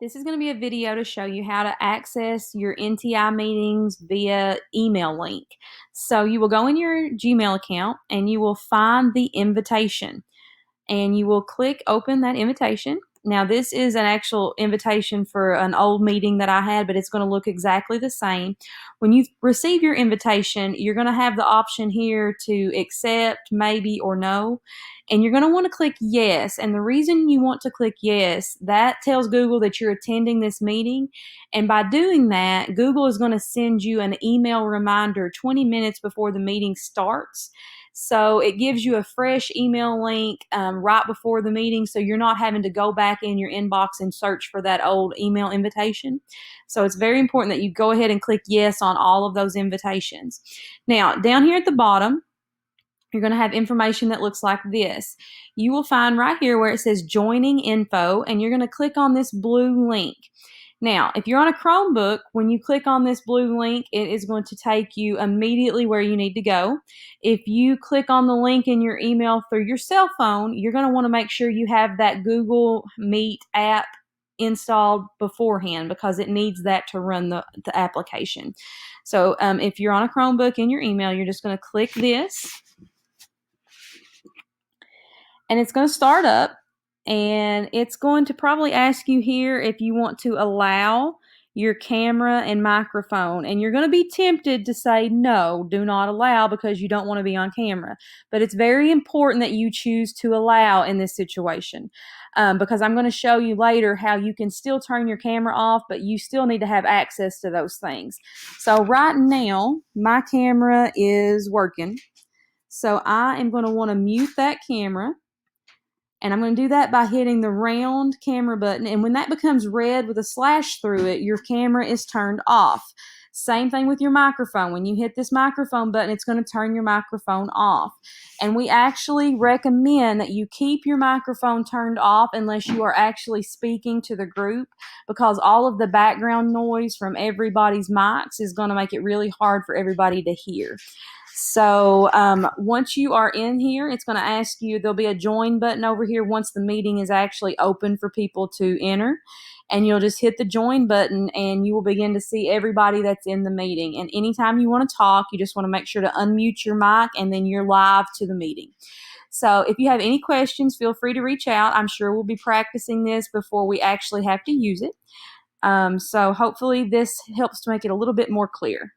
This is going to be a video to show you how to access your NTI meetings via email link. So you will go in your Gmail account and you will find the invitation and you will click open that invitation. Now this is an actual invitation for an old meeting that I had, but it's going to look exactly the same. When you receive your invitation, you're going to have the option here to accept, maybe, or no. And you're going to want to click yes. And the reason you want to click yes, that tells Google that you're attending this meeting. And by doing that, Google is going to send you an email reminder 20 minutes before the meeting starts. So it gives you a fresh email link right before the meeting, so you're not having to go back in your inbox and search for that old email invitation. So it's very important that you go ahead and click yes on all of those invitations. Now, down here at the bottom, you're going to have information that looks like this. You will find right here where it says joining info, and you're going to click on this blue link. Now, if you're on a Chromebook, when you click on this blue link, it is going to take you immediately where you need to go. If you click on the link in your email through your cell phone, you're going to want to make sure you have that Google Meet app installed beforehand, because it needs that to run the application. So if you're on a Chromebook in your email, you're just going to click this, and it's going to start up. And it's going to probably ask you here if you want to allow your camera and microphone. And you're going to be tempted to say no, do not allow, because you don't want to be on camera. But it's very important that you choose to allow in this situation, because I'm going to show you later how you can still turn your camera off, but you still need to have access to those things. So right now, my camera is working. So I am going to want to mute that camera. And I'm going to do that by hitting the round camera button. And when that becomes red with a slash through it, your camera is turned off. Same thing with your microphone. When you hit this microphone button, it's going to turn your microphone off. And we actually recommend that you keep your microphone turned off unless you are actually speaking to the group, because all of the background noise from everybody's mics is going to make it really hard for everybody to hear. So once you are in here, it's going to ask you, there'll be a join button over here once the meeting is actually open for people to enter. And you'll just hit the join button and you will begin to see everybody that's in the meeting. And anytime you want to talk, you just want to make sure to unmute your mic, and then you're live to the meeting. So if you have any questions, feel free to reach out. I'm sure we'll be practicing this before we actually have to use it. So hopefully this helps to make it a little bit more clear.